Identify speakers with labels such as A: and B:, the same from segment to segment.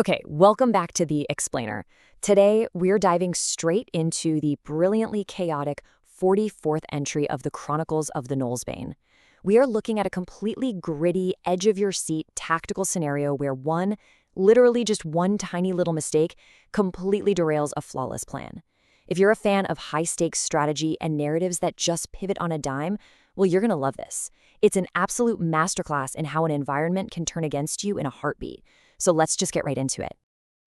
A: Okay, welcome back to The Explainer. Today, we're diving straight into the brilliantly chaotic 44th entry of the Chronicles of the Bane. We are looking at a completely gritty, edge-of-your-seat tactical scenario where literally just one tiny little mistake, completely derails a flawless plan. If you're a fan of high-stakes strategy and narratives that just pivot on a dime, well, you're gonna love this. It's an absolute masterclass in how an environment can turn against you in a heartbeat. So let's just get right into it.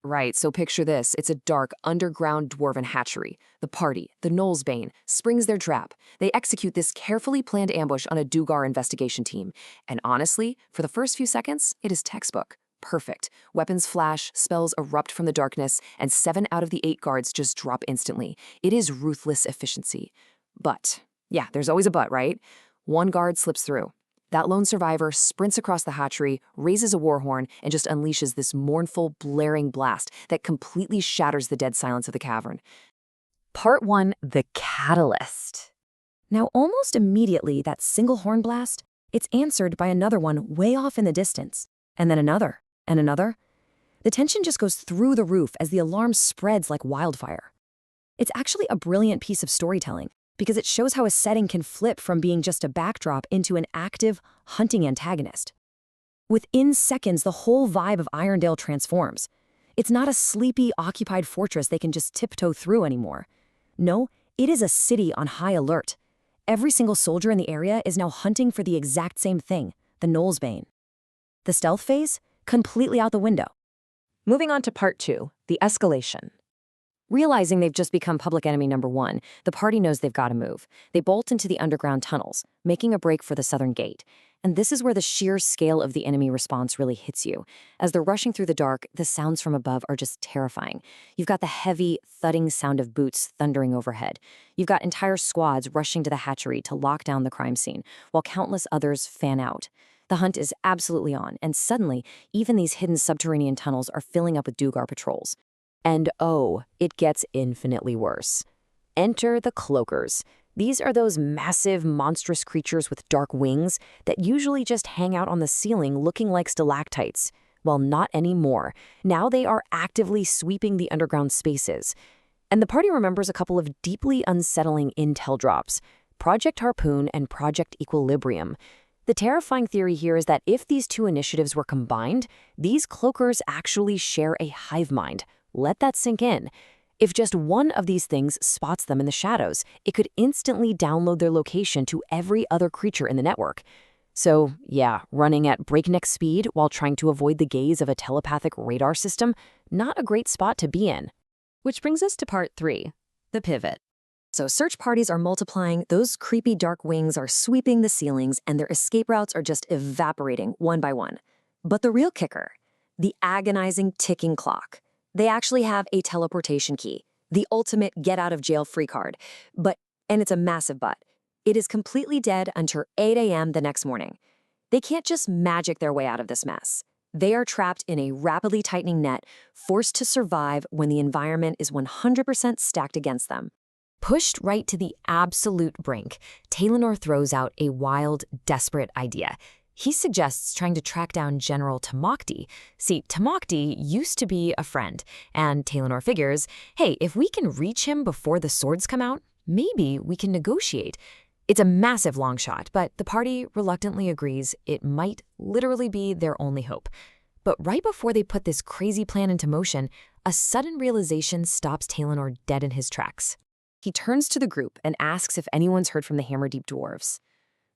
B: Right, so picture this. It's a dark, underground dwarven hatchery. The party, the Gnoll's Bane, springs their trap. They execute this carefully planned ambush on a Dugar investigation team. And honestly, for the first few seconds, it is textbook. Perfect. Weapons flash, spells erupt from the darkness, and 7 out of the 8 guards just drop instantly. It is ruthless efficiency. But, yeah, there's always a but, right? One guard slips through. That lone survivor sprints across the hatchery, raises a war horn, and just unleashes this mournful, blaring blast that completely shatters the dead silence of the cavern.
A: Part 1, the catalyst. Now, almost immediately, that single horn blast, it's answered by another one way off in the distance, and then another, and another. The tension just goes through the roof as the alarm spreads like wildfire. It's actually a brilliant piece of storytelling, because it shows how a setting can flip from being just a backdrop into an active, hunting antagonist. Within seconds, the whole vibe of Irondale transforms. It's not a sleepy, occupied fortress they can just tiptoe through anymore. No, it is a city on high alert. Every single soldier in the area is now hunting for the exact same thing, the Gnoll's Bane. The stealth phase? Completely out the window. Moving on to part 2, the escalation. Realizing they've just become public enemy number 1, the party knows they've got to move. They bolt into the underground tunnels, making a break for the southern gate. And this is where the sheer scale of the enemy response really hits you. As they're rushing through the dark, the sounds from above are just terrifying. You've got the heavy, thudding sound of boots thundering overhead. You've got entire squads rushing to the hatchery to lock down the crime scene, while countless others fan out. The hunt is absolutely on, and suddenly, even these hidden subterranean tunnels are filling up with Dugar patrols. And oh, it gets infinitely worse. Enter the cloakers. These are those massive, monstrous creatures with dark wings that usually just hang out on the ceiling looking like stalactites. Well, not anymore. Now they are actively sweeping the underground spaces. And the party remembers a couple of deeply unsettling intel drops, Project Harpoon and Project Equilibrium. The terrifying theory here is that if these two initiatives were combined, these cloakers actually share a hive mind. Let that sink in. If just one of these things spots them in the shadows, it could instantly download their location to every other creature in the network. So, yeah, running at breakneck speed while trying to avoid the gaze of a telepathic radar system, not a great spot to be in. Which brings us to part 3, the pivot. So search parties are multiplying, those creepy dark wings are sweeping the ceilings, and their escape routes are just evaporating one by one. But the real kicker, the agonizing ticking clock. They actually have a teleportation key, the ultimate get-out-of-jail-free card. And it's a massive but, it is completely dead until 8 a.m. the next morning. They can't just magic their way out of this mess. They are trapped in a rapidly tightening net, forced to survive when the environment is 100% stacked against them. Pushed right to the absolute brink, Taylor throws out a wild, desperate idea. He suggests trying to track down General Tamakti. See, Tamakti used to be a friend, and Taylor figures, hey, if we can reach him before the swords come out, maybe we can negotiate. It's a massive long shot, but the party reluctantly agrees it might literally be their only hope. But right before they put this crazy plan into motion, a sudden realization stops Taylor dead in his tracks. He turns to the group and asks if anyone's heard from the Hammerdeep dwarves.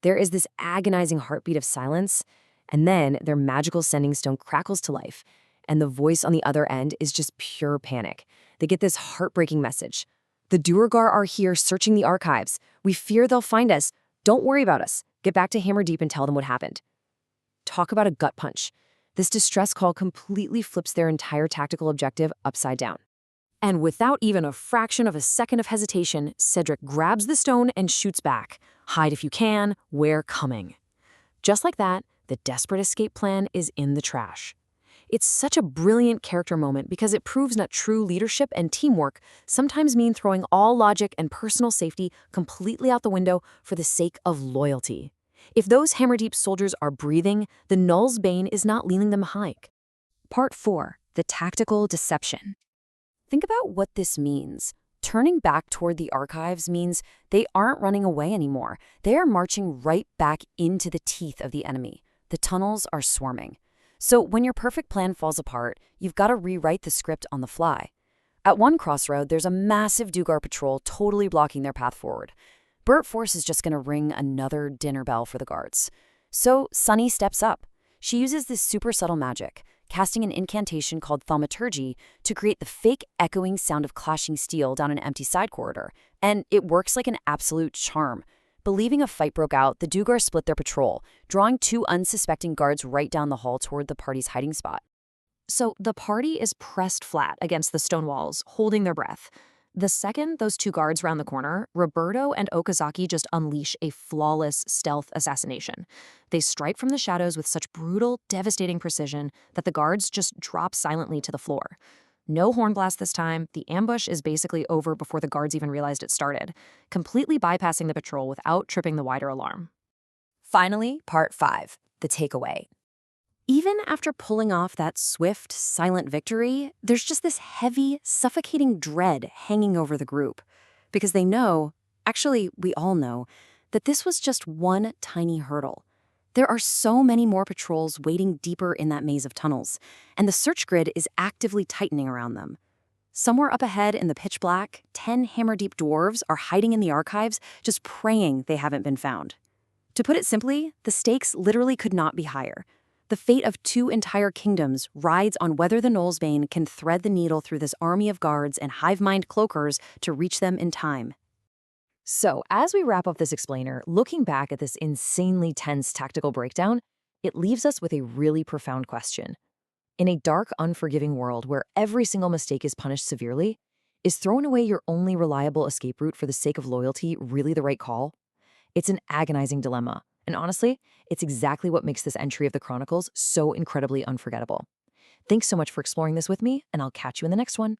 A: There is this agonizing heartbeat of silence, and then their magical sending stone crackles to life, and the voice on the other end is just pure panic. They get this heartbreaking message. The Duergar are here searching the archives. We fear they'll find us. Don't worry about us. Get back to Hammerdeep and tell them what happened. Talk about a gut punch. This distress call completely flips their entire tactical objective upside down. And without even a fraction of a second of hesitation, Cedric grabs the stone and shoots back. Hide if you can, we're coming. Just like that, the desperate escape plan is in the trash. It's such a brilliant character moment because it proves that true leadership and teamwork sometimes mean throwing all logic and personal safety completely out the window for the sake of loyalty. If those Hammerdeep soldiers are breathing, the Gnoll's Bane is not leaving them behind. Part 4. the tactical deception. Think about what this means. Turning back toward the archives means they aren't running away anymore. They are marching right back into the teeth of the enemy. The tunnels are swarming. So when your perfect plan falls apart, you've got to rewrite the script on the fly. At one crossroad, there's a massive Dugar patrol totally blocking their path forward. Burt Force is just going to ring another dinner bell for the guards. So Sunny steps up. She uses this super subtle magic, casting an incantation called thaumaturgy to create the fake echoing sound of clashing steel down an empty side corridor. And it works like an absolute charm. Believing a fight broke out, the Dugar split their patrol, drawing two unsuspecting guards right down the hall toward the party's hiding spot.
B: So the party is pressed flat against the stone walls, holding their breath. The second those two guards round the corner, Roberto and Okazaki just unleash a flawless stealth assassination. They strike from the shadows with such brutal, devastating precision that the guards just drop silently to the floor. No horn blast this time. The ambush is basically over before the guards even realized it started, completely bypassing the patrol without tripping the wider alarm.
A: Finally, part 5, the takeaway. Even after pulling off that swift, silent victory, there's just this heavy, suffocating dread hanging over the group. Because they know, actually we all know, that this was just one tiny hurdle. There are so many more patrols waiting deeper in that maze of tunnels, and the search grid is actively tightening around them. Somewhere up ahead in the pitch black, 10 hammer-deep dwarves are hiding in the archives, just praying they haven't been found. To put it simply, the stakes literally could not be higher. The fate of 2 entire kingdoms rides on whether the Gnoll's Bane can thread the needle through this army of guards and hive-mind cloakers to reach them in time.
B: So, as we wrap up this explainer, looking back at this insanely tense tactical breakdown, it leaves us with a really profound question. In a dark, unforgiving world where every single mistake is punished severely, is throwing away your only reliable escape route for the sake of loyalty really the right call? It's an agonizing dilemma, and honestly, it's exactly what makes this entry of the Chronicles so incredibly unforgettable. Thanks so much for exploring this with me, and I'll catch you in the next one.